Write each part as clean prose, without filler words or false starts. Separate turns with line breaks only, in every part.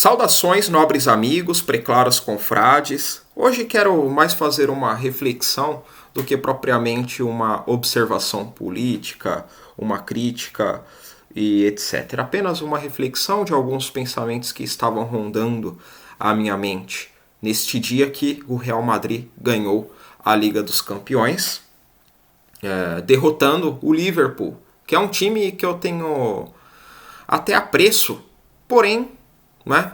Saudações, nobres amigos, preclaros confrades. Hoje quero mais fazer uma reflexão do que propriamente uma observação política, uma crítica e etc. Apenas uma reflexão de alguns pensamentos que estavam rondando a minha mente neste dia que o Real Madrid ganhou a Liga dos Campeões, derrotando o Liverpool, que é um time que eu tenho até apreço, porém, né,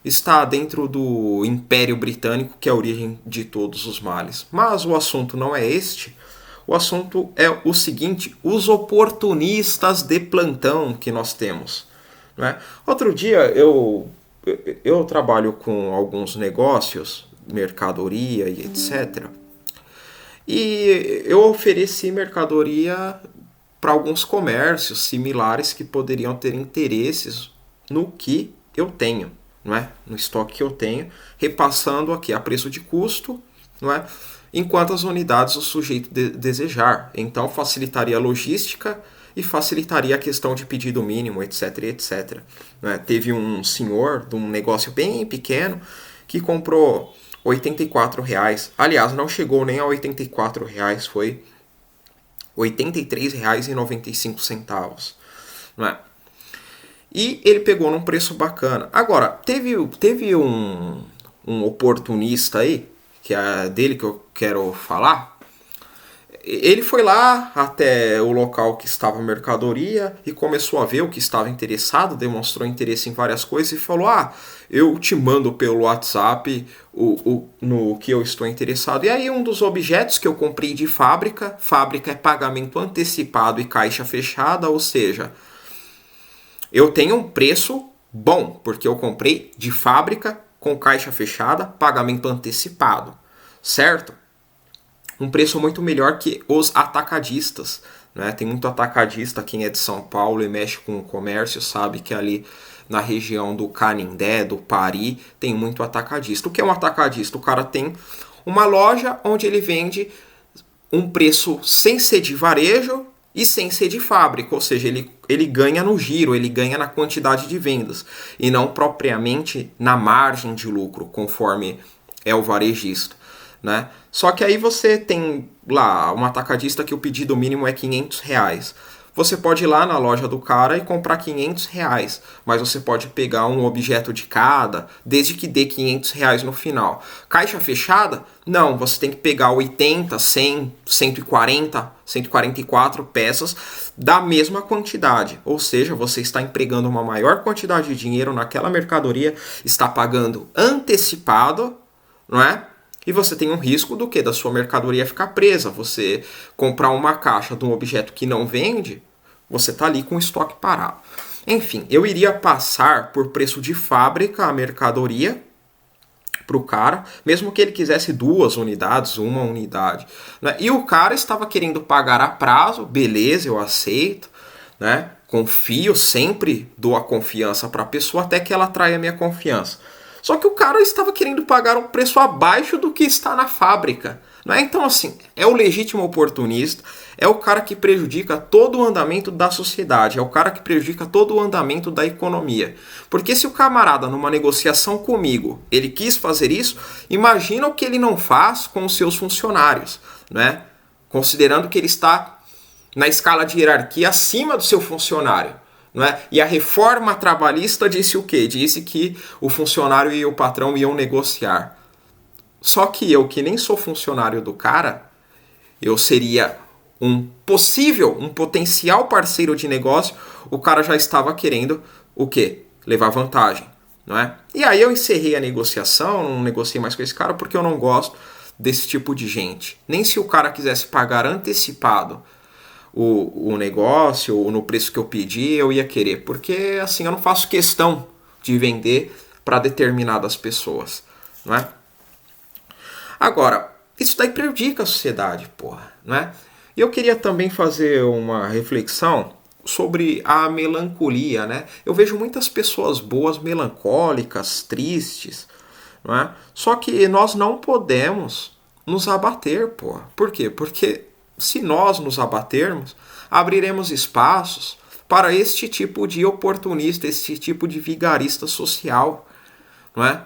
está dentro do Império Britânico, que é a origem de todos os males. Mas o assunto não é este. O assunto é o seguinte: os oportunistas de plantão que nós temos. Né? Outro dia eu trabalho com alguns negócios, mercadoria e etc. E eu ofereci mercadoria para alguns comércios similares que poderiam ter interesses no que eu tenho, não é? No estoque que eu tenho, repassando aqui a preço de custo, não é? Enquanto as unidades o sujeito desejar. Então facilitaria a logística e facilitaria a questão de pedido mínimo, etc, etc. Não é? Teve um senhor de um negócio bem pequeno que comprou R$ 84. Aliás, não chegou nem a R$ 84, foi R$ 83,95. Não é? E ele pegou num preço bacana. Agora, teve um oportunista aí, que é dele que eu quero falar. Ele foi lá até o local que estava a mercadoria e começou a ver o que estava interessado, demonstrou interesse em várias coisas e falou: eu te mando pelo WhatsApp no que eu estou interessado. E aí um dos objetos que eu comprei de fábrica é pagamento antecipado e caixa fechada, ou seja, eu tenho um preço bom, porque eu comprei de fábrica, com caixa fechada, pagamento antecipado, certo? Um preço muito melhor que os atacadistas, né? Tem muito atacadista, quem é de São Paulo e mexe com o comércio sabe que ali na região do Canindé, do Pari, tem muito atacadista. O que é um atacadista? O cara tem uma loja onde ele vende um preço sem ser de varejo e sem ser de fábrica, ou seja, ele ganha no giro, ele ganha na quantidade de vendas e não propriamente na margem de lucro, conforme é o varejista, né? Só que aí você tem lá um atacadista que o pedido mínimo é R$ 500. Você pode ir lá na loja do cara e comprar R$ 500, mas você pode pegar um objeto de cada, desde que dê R$ 500 no final. Caixa fechada? Não, você tem que pegar 80, 100, 140, 144 peças da mesma quantidade. Ou seja, você está empregando uma maior quantidade de dinheiro naquela mercadoria, está pagando antecipado, não é? E você tem um risco do que? Da sua mercadoria ficar presa. Você comprar uma caixa de um objeto que não vende, você está ali com o estoque parado. Enfim, eu iria passar por preço de fábrica a mercadoria para o cara, mesmo que ele quisesse 2 unidades, 1 unidade. Né? E o cara estava querendo pagar a prazo, beleza, eu aceito, né? Confio, sempre dou a confiança para a pessoa até que ela atraia a minha confiança. Só que o cara estava querendo pagar um preço abaixo do que está na fábrica. Né? Então, assim, é o legítimo oportunista, é o cara que prejudica todo o andamento da sociedade, é o cara que prejudica todo o andamento da economia. Porque se o camarada, numa negociação comigo, ele quis fazer isso, imagina o que ele não faz com os seus funcionários, né? Considerando que ele está na escala de hierarquia acima do seu funcionário. Não é? E a reforma trabalhista disse o quê? Disse que o funcionário e o patrão iam negociar. Só que eu, que nem sou funcionário do cara, eu seria um potencial parceiro de negócio, o cara já estava querendo o quê? Levar vantagem. Não é? E aí eu encerrei a negociação, não negociei mais com esse cara porque eu não gosto desse tipo de gente. Nem se o cara quisesse pagar antecipado o negócio, ou no preço que eu pedi, eu ia querer. Porque assim, eu não faço questão de vender para determinadas pessoas. Não é? Agora, isso daí prejudica a sociedade, porra. Não é? E eu queria também fazer uma reflexão sobre a melancolia, né? Eu vejo muitas pessoas boas melancólicas, tristes, não é? Só que nós não podemos nos abater, porra. Por quê? Porque se nós nos abatermos, abriremos espaços para este tipo de oportunista, este tipo de vigarista social, não é?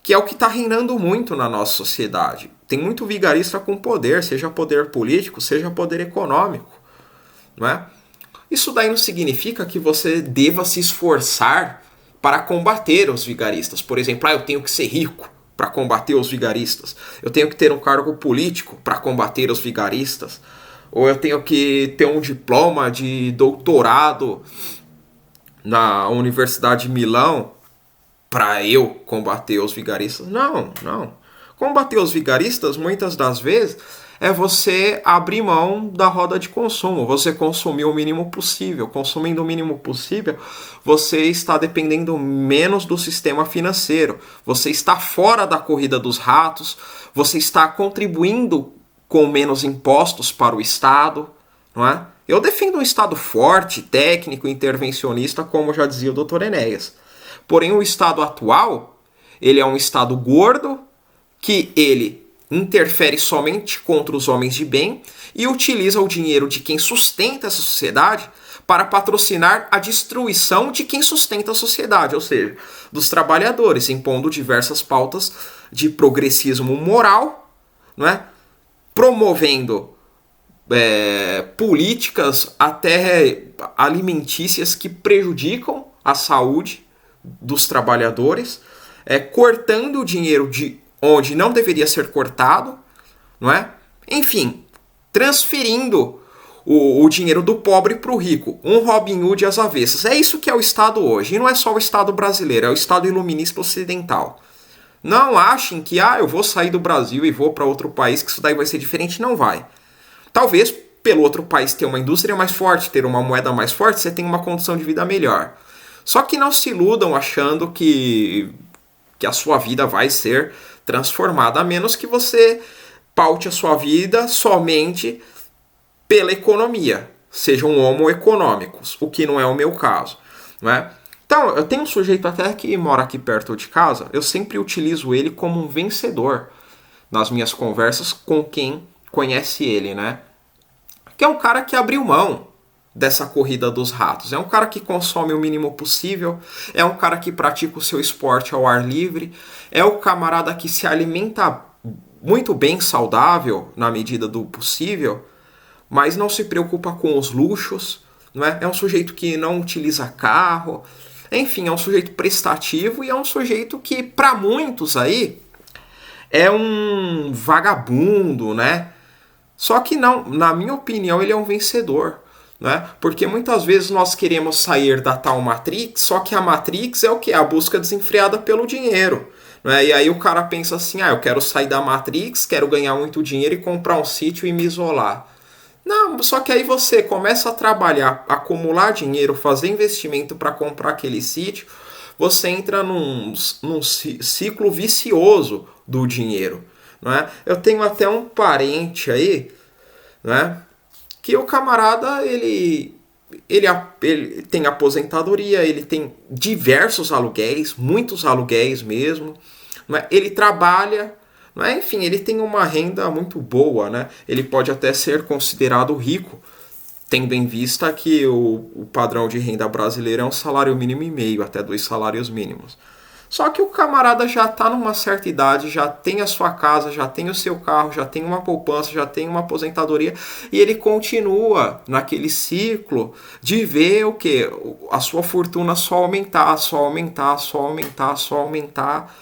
Que é o que está reinando muito na nossa sociedade. Tem muito vigarista com poder, seja poder político, seja poder econômico, não é? Isso daí não significa que você deva se esforçar para combater os vigaristas. Por exemplo, eu tenho que ser rico para combater os vigaristas. Eu tenho que ter um cargo político para combater os vigaristas. Ou eu tenho que ter um diploma de doutorado na Universidade de Milão para eu combater os vigaristas. Não, não. Combater os vigaristas, muitas das vezes, é você abrir mão da roda de consumo, você consumir o mínimo possível. Consumindo o mínimo possível, você está dependendo menos do sistema financeiro, você está fora da corrida dos ratos, você está contribuindo com menos impostos para o Estado, não é? Eu defendo um Estado forte, técnico, intervencionista, como já dizia o Dr. Enéas. Porém, o Estado atual, ele é um Estado gordo, que ele interfere somente contra os homens de bem e utiliza o dinheiro de quem sustenta essa sociedade para patrocinar a destruição de quem sustenta a sociedade, ou seja, dos trabalhadores, impondo diversas pautas de progressismo moral, não é? Promovendo políticas até alimentícias que prejudicam a saúde dos trabalhadores, cortando o dinheiro de onde não deveria ser cortado, não é? Enfim, transferindo o dinheiro do pobre para o rico, um Robin Hood às avessas. É isso que é o Estado hoje, e não é só o Estado brasileiro, é o Estado iluminista ocidental. Não achem que eu vou sair do Brasil e vou para outro país, que isso daí vai ser diferente. Não vai. Talvez pelo outro país ter uma indústria mais forte, ter uma moeda mais forte, você tenha uma condição de vida melhor. Só que não se iludam achando que a sua vida vai ser transformada, a menos que você paute a sua vida somente pela economia, sejam homo econômicos, o que não é o meu caso, não é? Então, eu tenho um sujeito até que mora aqui perto de casa, eu sempre utilizo ele como um vencedor nas minhas conversas com quem conhece ele, né? Que é um cara que abriu mão dessa corrida dos ratos. É um cara que consome o mínimo possível, é um cara que pratica o seu esporte ao ar livre, é o camarada que se alimenta muito bem, saudável, na medida do possível, mas não se preocupa com os luxos, não é? É um sujeito que não utiliza carro, enfim, é um sujeito prestativo e é um sujeito que, para muitos aí, é um vagabundo, né? Só que não, na minha opinião, ele é um vencedor, né? Porque muitas vezes nós queremos sair da tal Matrix, só que a Matrix é o que? A busca desenfreada pelo dinheiro, né? E aí o cara pensa assim, eu quero sair da Matrix, quero ganhar muito dinheiro e comprar um sítio e me isolar. Não, só que aí você começa a trabalhar, acumular dinheiro, fazer investimento para comprar aquele sítio, você entra num ciclo vicioso do dinheiro, não é? Eu tenho até um parente aí, né, que o camarada, ele tem aposentadoria, ele tem diversos aluguéis, muitos aluguéis mesmo, não é? Ele trabalha, não é? Enfim, ele tem uma renda muito boa, né? Ele pode até ser considerado rico, tendo em vista que o padrão de renda brasileiro é um salário mínimo e meio, até 2 salários mínimos. Só que o camarada já está numa certa idade, já tem a sua casa, já tem o seu carro, já tem uma poupança, já tem uma aposentadoria, e ele continua naquele ciclo de ver o quê? A sua fortuna só aumentar, só aumentar, só aumentar, só aumentar.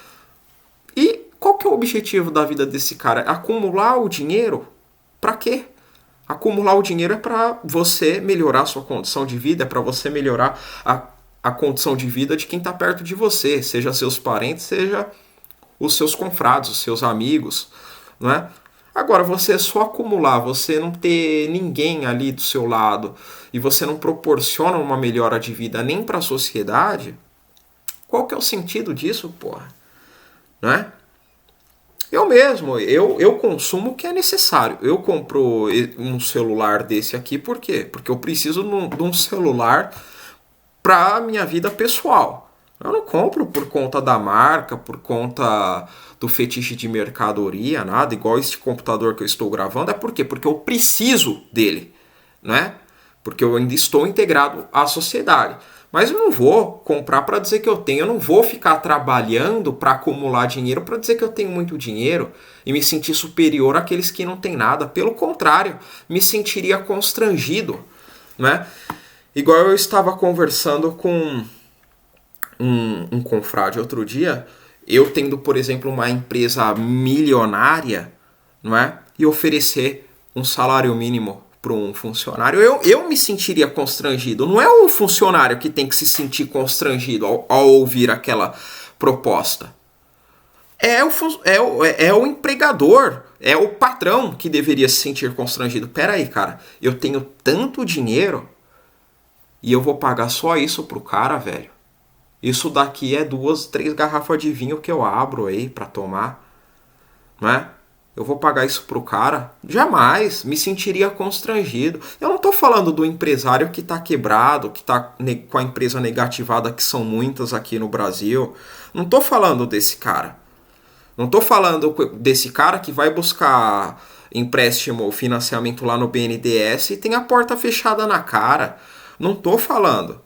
E qual que é o objetivo da vida desse cara? Acumular o dinheiro? Para quê? Acumular o dinheiro é para você melhorar a sua condição de vida, é para você melhorar a condição de vida de quem está perto de você, seja seus parentes, seja os seus confrades, os seus amigos, não é? Agora, você só acumular, você não ter ninguém ali do seu lado e você não proporciona uma melhora de vida nem para a sociedade, qual que é o sentido disso, porra? Não é? Eu mesmo, eu consumo o que é necessário. Eu compro um celular desse aqui, por quê? Porque eu preciso de um celular para minha vida pessoal. Eu não compro por conta da marca, por conta do fetiche de mercadoria, nada. Igual este computador que eu estou gravando. É por quê? Porque eu preciso dele, né? Porque eu ainda estou integrado à sociedade. Mas eu não vou comprar para dizer que eu tenho. Eu não vou ficar trabalhando para acumular dinheiro para dizer que eu tenho muito dinheiro e me sentir superior àqueles que não têm nada. Pelo contrário, me sentiria constrangido, né? Igual eu estava conversando com um confrade outro dia, eu tendo, por exemplo, uma empresa milionária, não é? E oferecer um salário mínimo para um funcionário, eu me sentiria constrangido. Não é o funcionário que tem que se sentir constrangido ao ouvir aquela proposta. É o empregador, é o patrão que deveria se sentir constrangido. Pera aí, cara, eu tenho tanto dinheiro e eu vou pagar só isso pro cara, velho. Isso daqui é 2, 3 garrafas de vinho que eu abro aí pra tomar, não é? Eu vou pagar isso pro cara? Jamais, me sentiria constrangido. Eu não tô falando do empresário que tá quebrado, que tá com a empresa negativada, que são muitas aqui no Brasil. Não tô falando desse cara. Não tô falando desse cara que vai buscar empréstimo ou financiamento lá no BNDES e tem a porta fechada na cara. Não tô falando.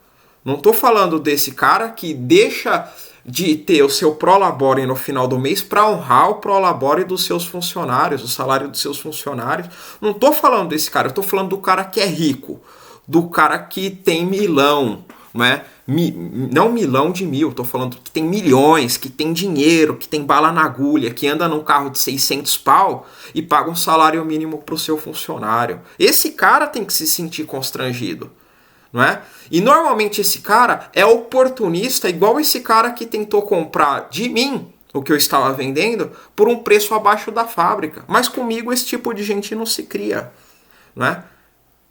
Não tô falando desse cara que deixa de ter o seu prolabore no final do mês para honrar o prolabore dos seus funcionários, o salário dos seus funcionários. Não tô falando desse cara, eu tô falando do cara que é rico, do cara que tem milão, né? Não milão de mil, tô falando que tem milhões, que tem dinheiro, que tem bala na agulha, que anda num carro de 600 pau e paga um salário mínimo pro seu funcionário. Esse cara tem que se sentir constrangido. Não é? E normalmente esse cara é oportunista, igual esse cara que tentou comprar de mim o que eu estava vendendo por um preço abaixo da fábrica. Mas comigo esse tipo de gente não se cria, não é?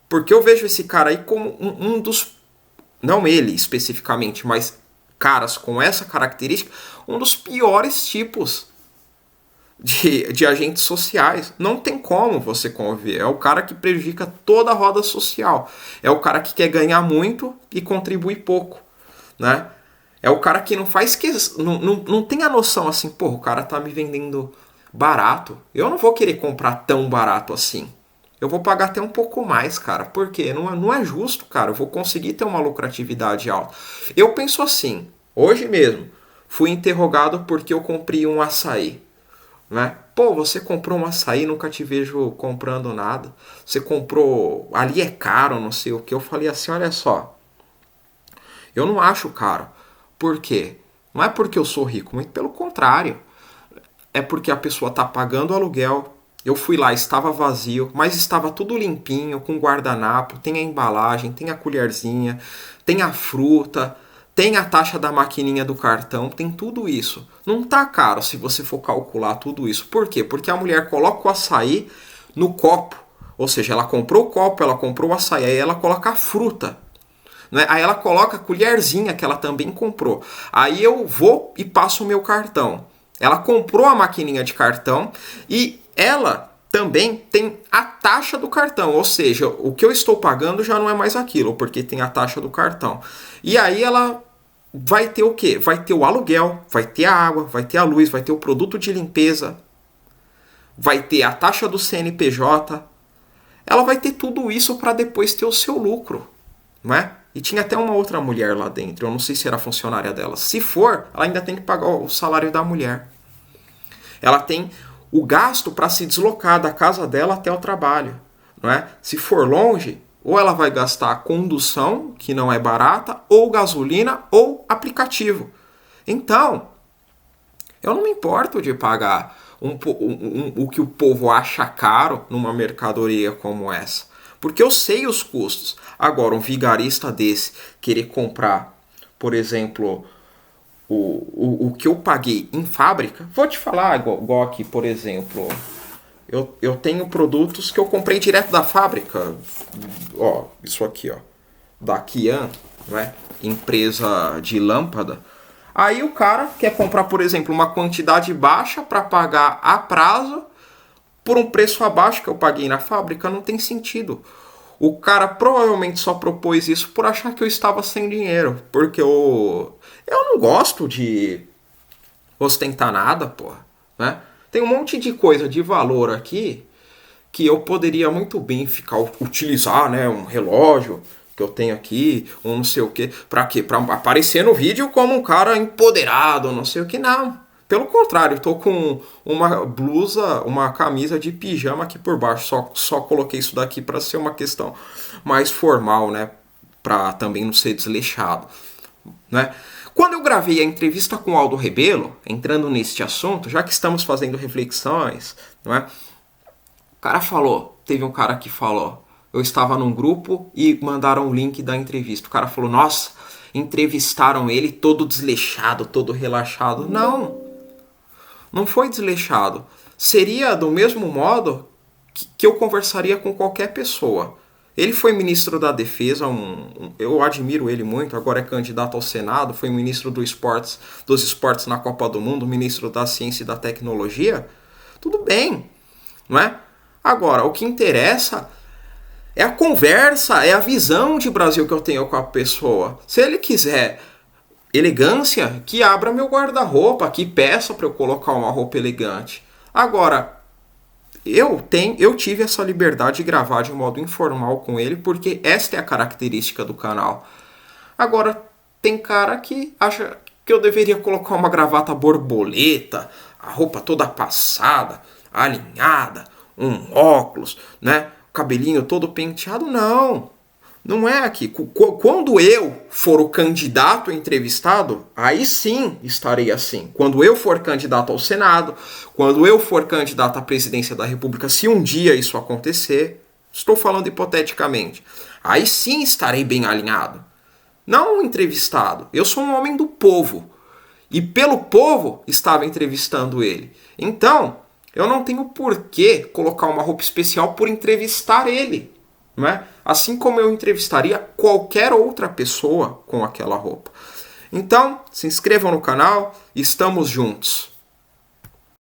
Porque eu vejo esse cara aí como um dos, não ele especificamente, mas caras com essa característica, um dos piores tipos de agentes sociais. Não tem como você conviver. É o cara que prejudica toda a roda social. É o cara que quer ganhar muito e contribui pouco, né? É o cara que não faz não tem a noção assim, pô, o cara tá me vendendo barato. Eu não vou querer comprar tão barato assim. Eu vou pagar até um pouco mais, cara. Por quê? Não é justo, cara. Eu vou conseguir ter uma lucratividade alta. Eu penso assim, hoje mesmo, fui interrogado porque eu comprei um açaí. Né? Pô, você comprou um açaí, nunca te vejo comprando nada. Você comprou, ali é caro, não sei o que. Eu falei assim, olha só, eu não acho caro. Por quê? Não é porque eu sou rico, muito pelo contrário. É porque a pessoa tá pagando aluguel. Eu fui lá, estava vazio, mas estava tudo limpinho, com guardanapo, tem a embalagem, tem a colherzinha, tem a fruta, tem a taxa da maquininha do cartão, tem tudo isso. Não tá caro se você for calcular tudo isso. Por quê? Porque a mulher coloca o açaí no copo. Ou seja, ela comprou o copo, ela comprou o açaí, aí ela coloca a fruta. Né? Aí ela coloca a colherzinha que ela também comprou. Aí eu vou e passo o meu cartão. Ela comprou a maquininha de cartão e ela também tem a taxa do cartão. Ou seja, o que eu estou pagando já não é mais aquilo, porque tem a taxa do cartão. E aí ela vai ter o quê? Vai ter o aluguel, vai ter a água, vai ter a luz, vai ter o produto de limpeza, vai ter a taxa do CNPJ. Ela vai ter tudo isso para depois ter o seu lucro, não é? E tinha até uma outra mulher lá dentro, eu não sei se era funcionária dela. Se for, ela ainda tem que pagar o salário da mulher. Ela tem o gasto para se deslocar da casa dela até o trabalho, não é? Se for longe, ou ela vai gastar a condução, que não é barata, ou gasolina, ou aplicativo. Então, eu não me importo de pagar o que o povo acha caro numa mercadoria como essa. Porque eu sei os custos. Agora, um vigarista desse querer comprar, por exemplo, o que eu paguei em fábrica, vou te falar, igual aqui, por exemplo, eu tenho produtos que eu comprei direto da fábrica. Ó, isso aqui, ó, da Kian, né? Empresa de lâmpada. Aí o cara quer comprar, por exemplo, uma quantidade baixa para pagar a prazo por um preço abaixo que eu paguei na fábrica. Não tem sentido. O cara provavelmente só propôs isso por achar que eu estava sem dinheiro. Porque eu não gosto de ostentar nada, porra, né? Tem um monte de coisa de valor aqui que eu poderia muito bem utilizar, né? Um relógio que eu tenho aqui, ou não sei o quê. Pra quê? Pra aparecer no vídeo como um cara empoderado, não sei o que, não. Pelo contrário, eu tô com uma blusa, uma camisa de pijama aqui por baixo. Só coloquei isso daqui para ser uma questão mais formal, né? Para também não ser desleixado, né? Quando eu gravei a entrevista com o Aldo Rebelo, entrando neste assunto, já que estamos fazendo reflexões, não é? O cara falou, teve um cara que falou, eu estava num grupo e mandaram o link da entrevista. O cara falou, nossa, entrevistaram ele todo desleixado, todo relaxado. Não foi desleixado. Seria do mesmo modo que eu conversaria com qualquer pessoa. Ele foi ministro da Defesa, eu admiro ele muito, agora é candidato ao Senado, foi ministro dos esportes na Copa do Mundo, ministro da Ciência e da Tecnologia. Tudo bem, não é? Agora, o que interessa é a conversa, é a visão de Brasil que eu tenho com a pessoa. Se ele quiser elegância, que abra meu guarda-roupa, que peça para eu colocar uma roupa elegante. Agora, eu tive essa liberdade de gravar de modo informal com ele, porque esta é a característica do canal. Agora, tem cara que acha que eu deveria colocar uma gravata borboleta, a roupa toda passada, alinhada, um óculos, né? O cabelinho todo penteado. Não é aqui. Quando eu for o candidato entrevistado, aí sim estarei assim. Quando eu for candidato ao Senado, quando eu for candidato à presidência da República, se um dia isso acontecer, estou falando hipoteticamente, aí sim estarei bem alinhado. Não um entrevistado. Eu sou um homem do povo. E pelo povo estava entrevistando ele. Então, eu não tenho por que colocar uma roupa especial por entrevistar ele. Não é? Assim como eu entrevistaria qualquer outra pessoa com aquela roupa. Então, se inscrevam no canal, estamos juntos.